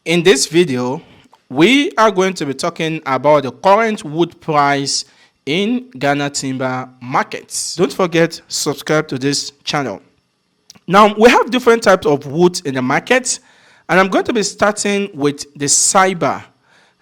In this video, we are going to be talking about the current wood price in Ghana timber markets. Don't forget, subscribe to this channel. Now, we have different types of wood in the market, and I'm going to be starting with the cyber.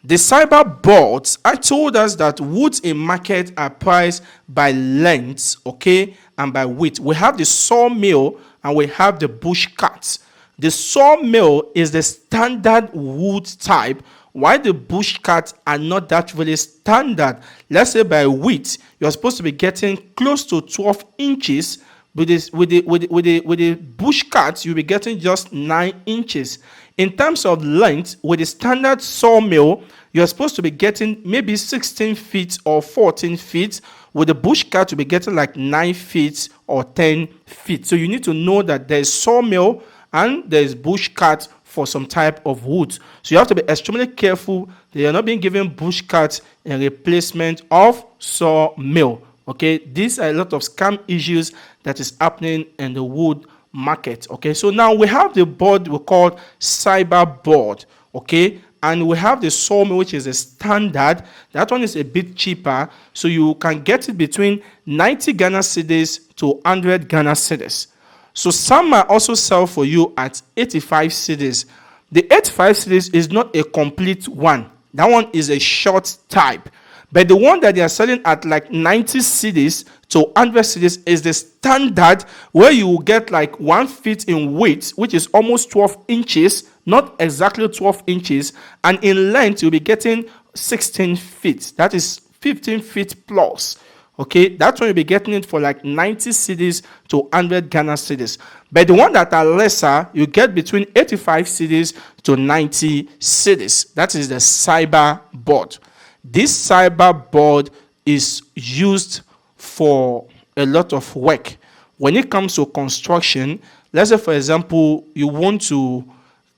The cyber boards, I told us that woods in market are priced by length, okay, and by width. We have the sawmill and we have the bush cut. The sawmill is the standard wood type, while the bush cut are not that really standard. Let's say by width, you're supposed to be getting close to 12 inches. With the bush cut, you'll be getting just 9 inches. In terms of length, with the standard sawmill, you're supposed to be getting maybe 16 feet or 14 feet. With the bush cut, you'll be getting like 9 feet or 10 feet. So you need to know that there's sawmill and there's bush cut for some type of wood. So you have to be extremely careful that you're not being given bush cut in replacement of sawmill. Okay, these are a lot of scam issues that is happening in the wood market. Okay, so now we have the board we call cyber board. Okay, and we have the sawmill, which is a standard. That one is a bit cheaper, so you can get it between 90 Ghana cedis to 100 Ghana cedis. So some might also sell for you at 85 cedis. The 85 cedis is not a complete one. That one is a short type. But the one that they are selling at like 90 cedis to 100 cedis is the standard, where you will get like 1 feet in width, which is almost 12 inches, not exactly 12 inches. And in length, you'll be getting 16 feet. That is 15 feet plus. Okay, that's when you'll be getting it for like 90 cedis to 100 Ghana cedis. But the one that are lesser, you get between 85 cedis to 90 cedis. That is the cyber board. This cyber board is used for a lot of work. When it comes to construction, let's say, for example, you want to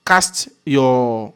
cast your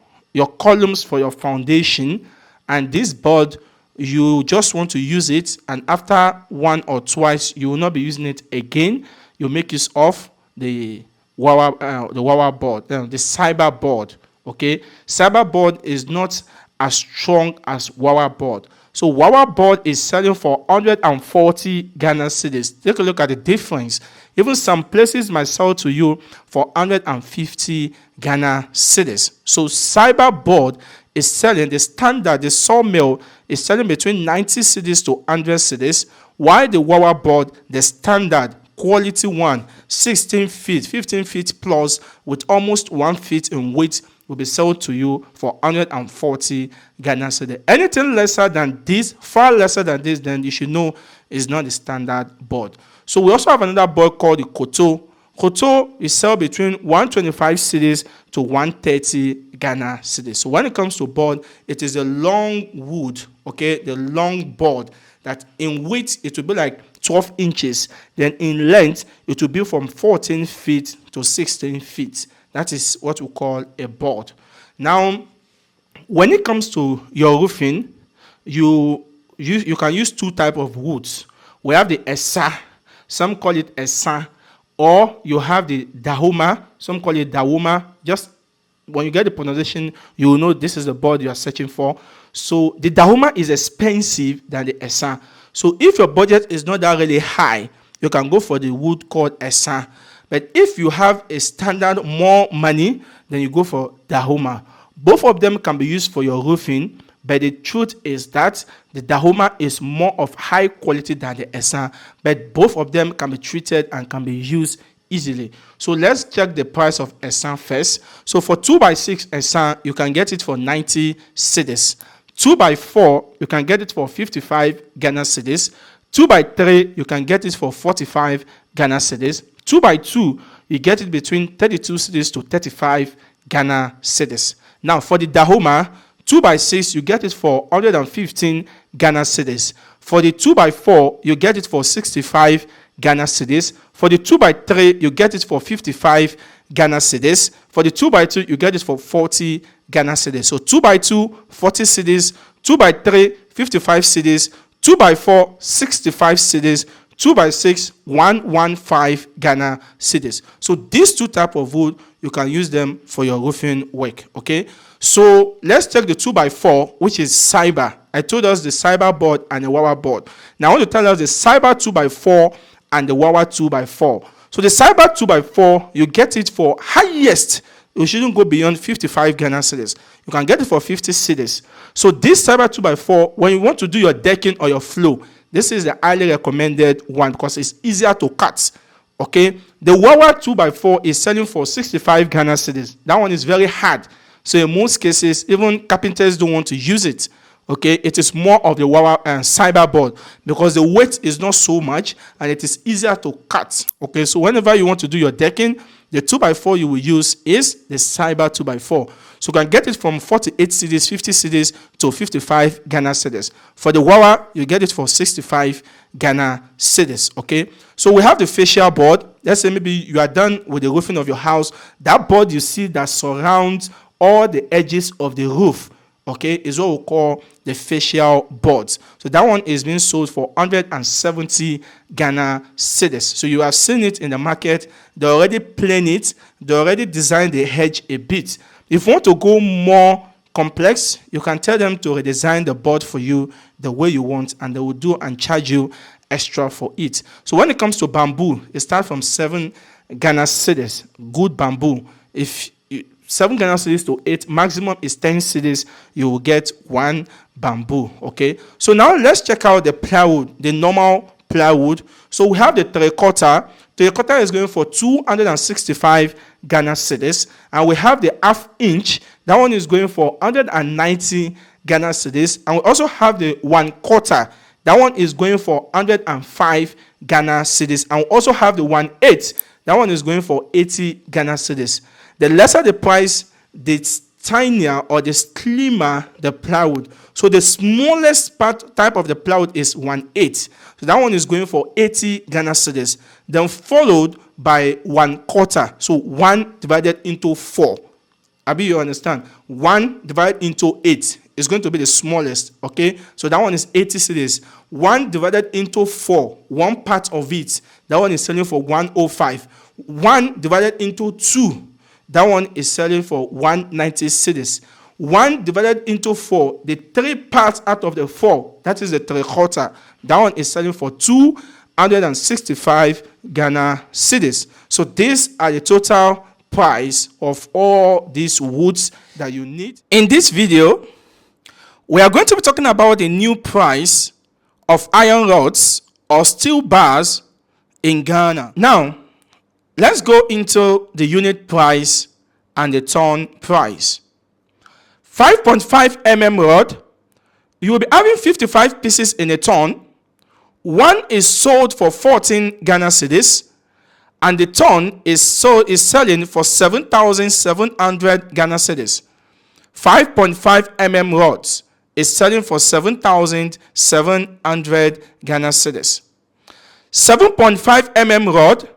columns for your foundation, and this board, you just want to use it, and after one or twice, you will not be using it again. You make use of the wire board, the cyber board. Okay, cyber board is not as strong as wire board. So wire board is selling for 140 Ghana cedis. Take a look at the difference. Even some places might sell to you for 150 Ghana cedis. So cyber board is selling, the standard, the sawmill is selling between 90 cedis to 100 cedis, while the wire board, the standard quality one, 16 feet, 15 feet plus, with almost 1 feet in width, will be sold to you for 140 Ghana cedis. Anything lesser than this, far lesser than this, then you should know is not the standard board. So we also have another board called the koto. Koto is sold between 125 cedis to 130 Ghana cedis. So when it comes to board, it is a long wood, okay, the long board that in width it will be like 12 inches. Then in length, it will be from 14 feet to 16 feet. That is what we call a board. Now, when it comes to your roofing, you can use two types of woods. We have the esa, some call it esa, or you have the dahoma, some call it dahoma. Just when you get the pronunciation, you will know this is the board you are searching for. So the dahoma is expensive than the esa. So if your budget is not that really high, you can go for the wood called esa. But if you have a standard more money, then you go for dahoma. Both of them can be used for your roofing, but the truth is that the dahoma is more of high quality than the esa, but both of them can be treated and can be used easily. So let's check the price of esa first. So for 2x6 esa, you can get it for 90 cedis. 2x4, you can get it for 55 Ghana cedis. 2x3, you can get it for 45 Ghana cedis. 2x2, you get it between 32 cedis to 35 Ghana cedis. Now, for the dahoma, 2x6, you get it for 115 Ghana cedis. For the 2x4, you get it for 65 Ghana cedis. For the 2x3, you get it for 55 Ghana cedis. For the 2x2, you get it for 40 Ghana cedis. So 2x2, 40 cedis. 2x3, 55 cedis. 2x4, 65 cedis. 2x6, 115 Ghana cedis. So these two types of wood, you can use them for your roofing work. Okay, so let's take the 2x4, which is cyber. I told us the cyber board and the wire board. Now I want to tell us the cyber 2x4 and the wire 2x4. So the cyber 2x4, you get it for highest, you shouldn't go beyond 55 Ghana cedis. You can get it for 50 cedis. So this cyber 2x4, when you want to do your decking or your floor, this is the highly recommended one because it's easier to cut. Okay, the wire 2x4 is selling for 65 Ghana cedis. That one is very hard. So in most cases, even carpenters don't want to use it. Okay, it is more of the wire and cyber board because the weight is not so much and it is easier to cut. Okay, so whenever you want to do your decking, the 2x4 you will use is the cyber 2x4. So you can get it from 48 cedis, 50 cedis to 55 Ghana cedis. For the wire, you get it for 65 Ghana cedis. Okay, so we have the facial board. Let's say maybe you are done with the roofing of your house. That board you see that surrounds all the edges of the roof, okay, is what we call the facial boards. So that one is being sold for 170 Ghana cedis. So you have seen it in the market. They already plan it. They already designed the hedge a bit. If you want to go more complex, you can tell them to redesign the board for you the way you want, and they will do and charge you extra for it. So when it comes to bamboo, it starts from 7 Ghana cedis. Good bamboo. If 7 Ghana cedis to 8, maximum is 10 cedis, you will get one bamboo. Okay, so now let's check out the plywood, the normal plywood. So we have the 3/4. 3/4 is going for 265 Ghana cedis, and we have the 1/2 inch. That one is going for 190 Ghana cedis, and we also have the 1/4. That one is going for 105 Ghana cedis, and we also have the 1/8. That one is going for 80 Ghana cedis. The lesser the price, the tinier or the slimmer the plywood. So the smallest type of the plywood is 1/8. So that one is going for 80 Ghana cedis. Then followed by 1/4. So 1 divided into 4. Abi, you understand? 1 divided into 8 is going to be the smallest. Okay, so that one is 80 cedis. 1 divided into 4, one part of it, that one is selling for 105. 1 divided into 2, that one is selling for 190 cedis. 1 divided into 4, the 3 parts out of the 4, that is the 3/4. That one is selling for 265 Ghana cedis. So these are the total price of all these woods that you need. In this video, we are going to be talking about the new price of iron rods or steel bars in Ghana. Now, let's go into the unit price and the ton price. 5.5 mm rod, you will be having 55 pieces in a ton. One is sold for 14 Ghana cedis, and the ton is selling for 7,700 Ghana cedis. 5.5 mm rods is selling for 7,700 Ghana cedis. 7.5 mm rod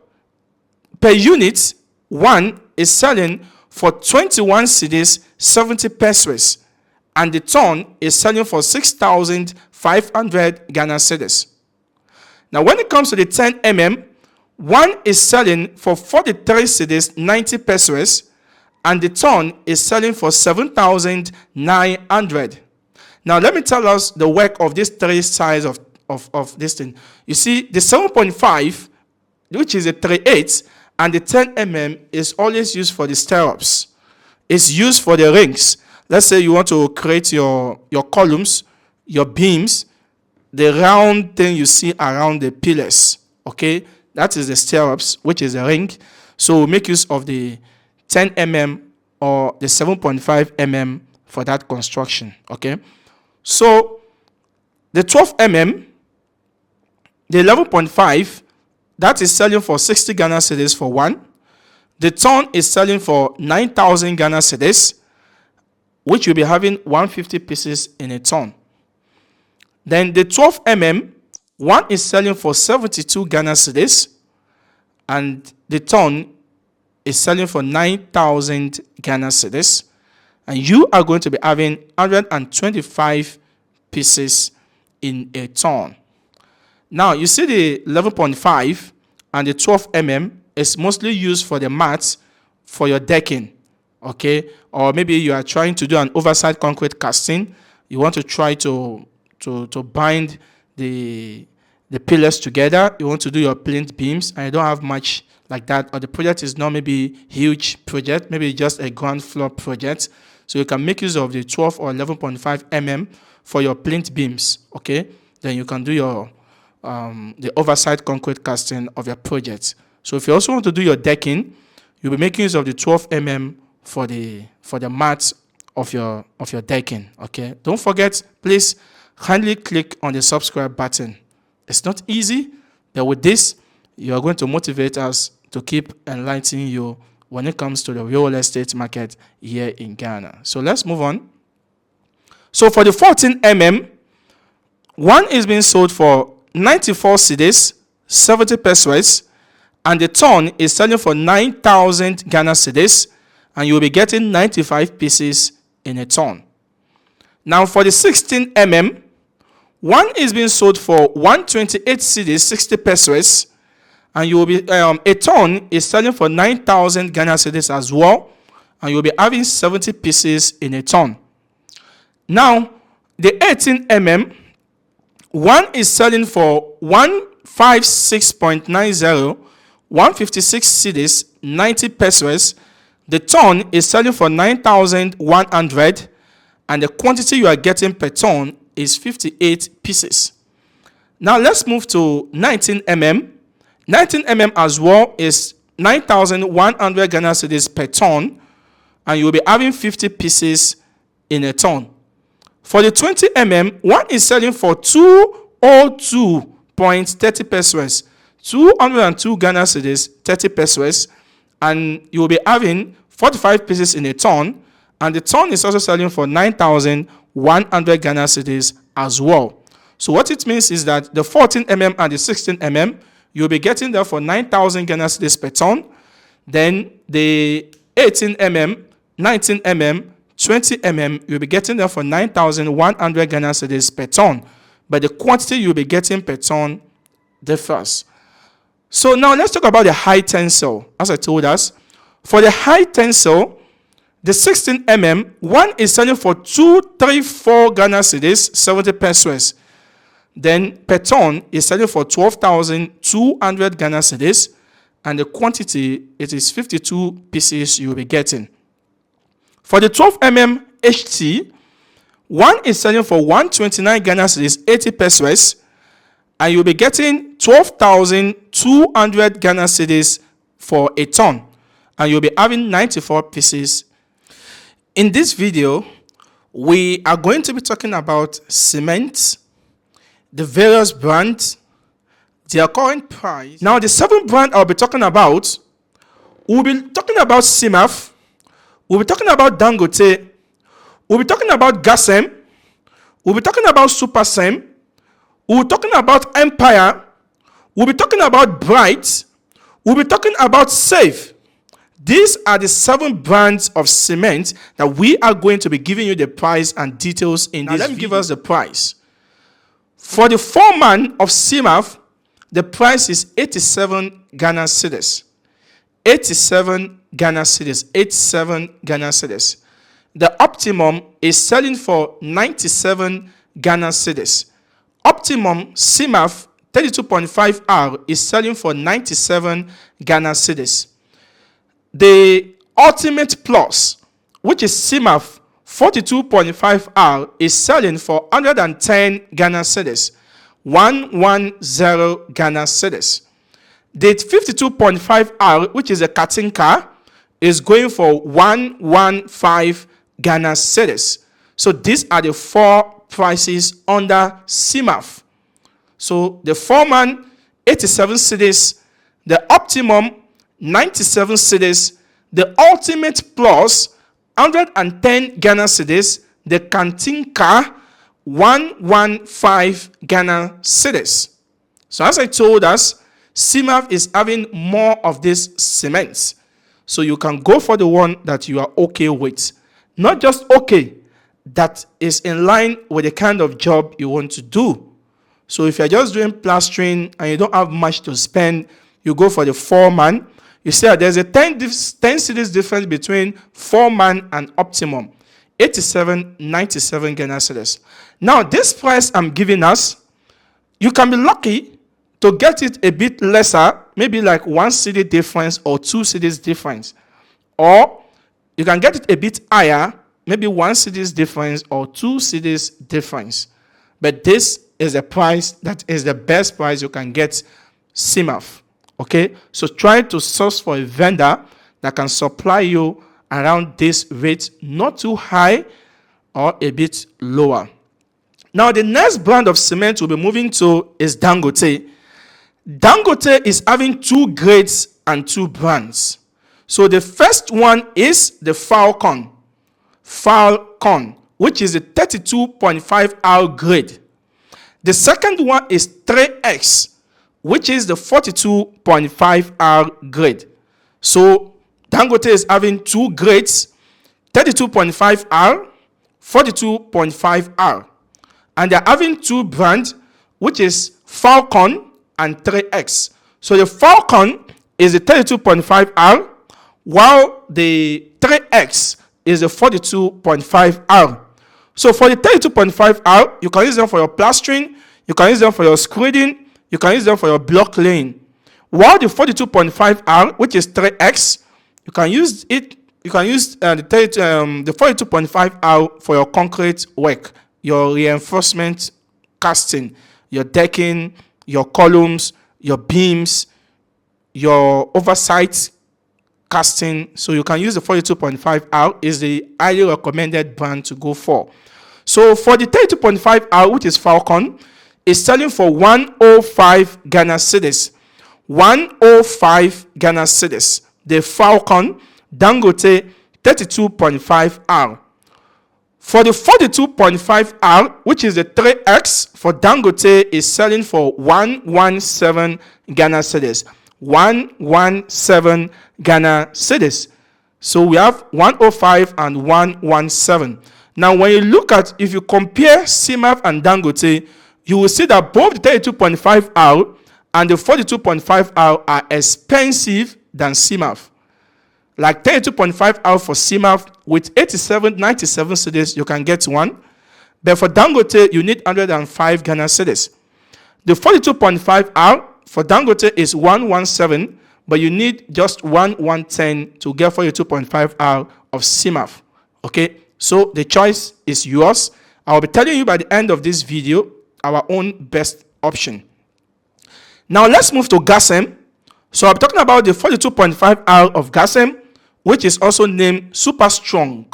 per unit, one is selling for 21 cedis, 70 pesos, and the ton is selling for 6,500 Ghana cedis. Now, when it comes to the 10 mm, one is selling for 43 cedis, 90 pesos, and the ton is selling for 7,900. Now, let me tell us the work of these three sides of this thing. You see, the 7.5, which is a 3/8, and the 10 mm is always used for the stirrups. It's used for the rings. Let's say you want to create your columns, your beams, the round thing you see around the pillars. Okay, that is the stirrups, which is a ring. So make use of the 10 mm or the 7.5 mm for that construction. Okay, so the 12 mm, the 11.5, that is selling for 60 Ghana cedis for one. The ton is selling for 9,000 Ghana cedis, which will be having 150 pieces in a ton. Then the 12 mm, one is selling for 72 Ghana cedis, and the ton is selling for 9,000 Ghana cedis, and you are going to be having 125 pieces in a ton. Now, you see the 11.5 and the 12 mm is mostly used for the mats for your decking, okay? Or maybe you are trying to do an oversight concrete casting. You want to try to bind the pillars together. You want to do your plinth beams, and you don't have much like that, or the project is not maybe huge project, maybe just a ground floor project. So you can make use of the 12 or 11.5 mm for your plinth beams, okay? Then you can do your the oversight concrete casting of your project. So if you also want to do your decking, you'll be making use of the 12 mm for the mats of your decking, okay? Don't forget, please kindly click on the subscribe button. It's not easy, but with this, you are going to motivate us to keep enlightening you when it comes to the real estate market here in Ghana. So let's move on. So for the 14 mm, one is being sold for 94 cedis, 70 pesos, and the ton is selling for 9,000 Ghana cedis, and you will be getting 95 pieces in a ton. Now for the 16 mm, one is being sold for 128 cedis, 60 pesos, and you will be a ton is selling for 9,000 Ghana cedis as well, and you will be having 70 pieces in a ton. Now the 18 mm, one is selling for 156.90, 156 cedis, 90 pesos. The ton is selling for 9,100, and the quantity you are getting per ton is 58 pieces. Now let's move to 19 mm. 19 mm as well is 9,100 Ghana cedis per ton, and you will be having 50 pieces in a ton. For the 20 mm, one is selling for 202.30 pesos, 202 Ghana cedis, 30 pesos, and you will be having 45 pieces in a ton, and the ton is also selling for 9,100 Ghana cedis as well. So what it means is that the 14 mm and the 16 mm, you'll be getting there for 9,000 Ghana cedis per ton. Then the 18 mm, 19 mm, 20 mm, you'll be getting there for 9,100 Ghana cedis per ton. But the quantity you'll be getting per ton differs. So now let's talk about the high tensile. As I told us, for the high tensile, the 16 mm, one is selling for 234 Ghana cedis, 70 pesos. Then per ton is selling for 12,200 Ghana cedis, and the quantity, it is 52 pieces you will be getting. For the 12 mm HT, one is selling for 129 Ghana cedis, 80 pesos, and you'll be getting 12,200 Ghana cedis for a ton, and you'll be having 94 pieces. In this video, we are going to be talking about cement, the various brands, their current price. Now, the 7 brands I'll be talking about, we'll be talking about SIMF, we'll be talking about Dangote, we'll be talking about GASEM, we'll be talking about SuperSem, we'll be talking about Empire, we'll be talking about Bright, we'll be talking about Safe. These are the 7 brands of cement that we are going to be giving you the price and details in this video. Let me give us the price. For the 4-man of SIMF, the price is 87 Ghana cedis. 87 Ghana cedis. 87 Ghana cedis. The optimum is selling for 97 Ghana cedis. Optimum SIMF 32.5R is selling for 97 Ghana cedis. The Ultimate Plus, which is SIMF 42.5R, is selling for 110 Ghana cedis. 110 Ghana cedis. The 52.5R, which is a Katinka, is going for 115 Ghana cedis. So these are the 4 prices under SIMF. So the 4-man, 87 cedis. The optimum, 97 cedis. The Ultimate Plus, 110 Ghana cedis. The Katinka, 115 Ghana cedis. So as I told us, SIMF is having more of this cement. So you can go for the one that you are okay with. Not just okay, that is in line with the kind of job you want to do. So if you're just doing plastering and you don't have much to spend, you go for the 4-man. You see that there's a 10 cities difference between foreman and optimum. 87, 97 Ghana cedis. Now, this price I'm giving us, you can be lucky to get it a bit lesser, maybe like 1 cedi difference or 2 cedis difference. Or you can get it a bit higher, maybe 1 cedis difference or 2 cedis difference. But this is a price that is the best price you can get SIMF. Okay? So try to source for a vendor that can supply you around this rate, not too high or a bit lower. Now, the next brand of cement we'll be moving to is Dangote. Dangote is having 2 grades and 2 brands. So the first one is the Falcon, which is a 32.5R grade. The second one is 3X, which is the 42.5R grade. So Dangote is having 2 grades, 32.5R, 42.5R. And they're having 2 brands, which is Falcon and 3X. So the Falcon is the 32.5R, while the 3X is the 42.5R. So for the 32.5R, you can use them for your plastering, you can use them for your screeding, you can use them for your block laying. While the 42.5R, which is 3X, you can use it. You can use the 42.5R for your concrete work, your reinforcement casting, your decking, your columns, your beams, your oversight casting. So you can use the 42.5R is the highly recommended brand to go for. So for the 32.5R, which is Falcon, is selling for 105 Ghana cedis. 105 Ghana cedis. The Falcon Dangote 32.5R. For the 42.5R, which is the 3X for Dangote, is selling for 117 Ghana cedis. 117 Ghana cedis. So we have 105 and 117. Now, when you look at, if you compare SIMF and Dangote, you will see that both the 32.5R and the 42.5R are expensive than SIMF. Like 32.5R for SIMF with 87, 97 cedis, you can get one. But for Dangote, you need 105 Ghana cedis. The 42.5R for Dangote is 117, but you need just 110 to get 42.5R of SIMF. Okay, so the choice is yours. I will be telling you by the end of this video our own best option. Now let's move to GASM. So I'm talking about the 42.5R of GASM, which is also named Super Strong.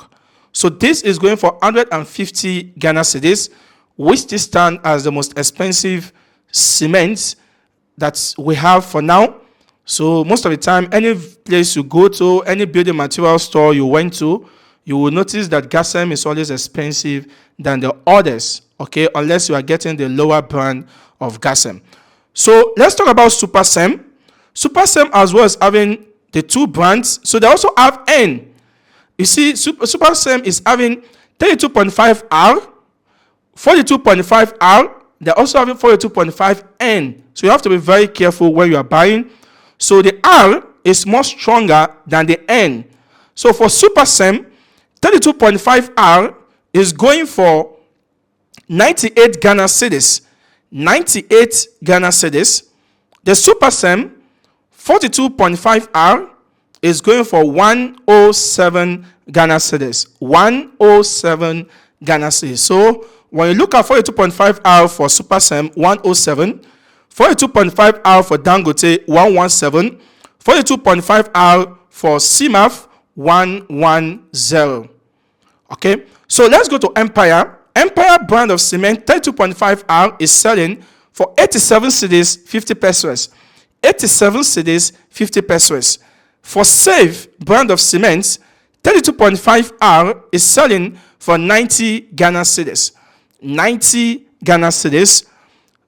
So this is going for 150 Ghana cedis, which this stands as the most expensive cement that we have for now. So most of the time, any place you go to, any building material store you went to, you will notice that GASM is always expensive than the others, okay, unless you are getting the lower brand of GASM. So let's talk about Super SEM. Super SEM as well as having the 2 brands. So they also have N. You see, Super SEM is having 32.5R, 42.5R. They're also having 42.5N. So you have to be very careful when you are buying. So the R is more stronger than the N. So for Super SEM, 32.5R is going for 98 Ghana cedis. 98 Ghana cedis. The Super SEM 42.5R is going for 107 Ghana cedis. 107 Ghana cedis. So when you look at 42.5R for Super SEM, 107. 42.5R for Dangote, 117. 42.5R for SIMF, 110. Okay, so let's go to Empire. Empire brand of cement, 32.5R is selling for 87 cedis, 50 pesos. 87 cedis, 50 pesos. For Save brand of cement, 32.5R is selling for 90 Ghana cedis. 90 Ghana cedis.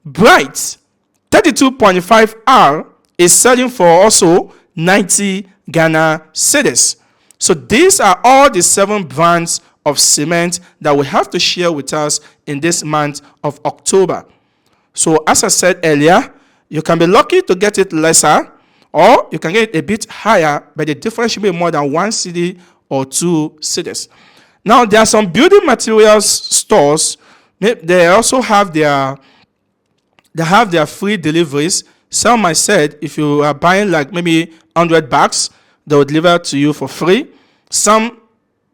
Bright, 32.5R is selling for also 90 Ghana cedis. So these are all the 7 brands of cement that we have to share with us in this month of October. So as I said earlier, you can be lucky to get it lesser, or you can get it a bit higher, but the difference should be more than 1 cedi or 2 cedis. Now, there are some building materials stores. They also have their free deliveries. Some I said, if you are buying like maybe 100 bags, they will deliver to you for free. Some,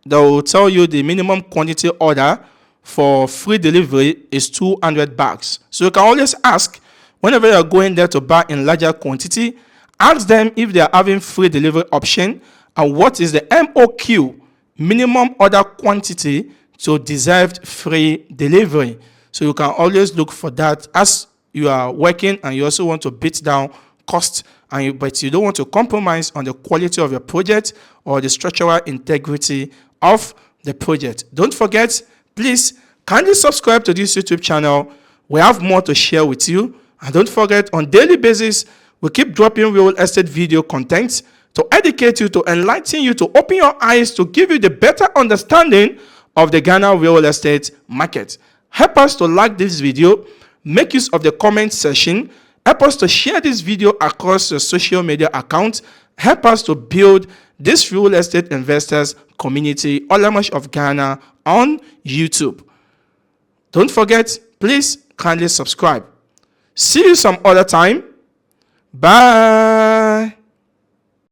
they will tell you the minimum quantity order for free delivery is 200 bags. So you can always ask, whenever you're going there to buy in larger quantity, ask them if they are having free delivery option and what is the MOQ, minimum order quantity, to deserved free delivery. So you can always look for that as you are working, and you also want to beat down cost, but you don't want to compromise on the quality of your project or the structural integrity of the project. Don't forget, please kindly subscribe to this YouTube channel. We have more to share with you. And don't forget, on daily basis, we keep dropping real estate video content to educate you, to enlighten you, to open your eyes, to give you the better understanding of the Ghana real estate market. Help us to like this video, make use of the comment section, help us to share this video across your social media accounts, help us to build this real estate investors community, OLAMOSH of Ghana, on YouTube. Don't forget, please kindly subscribe. See you some other time. Bye.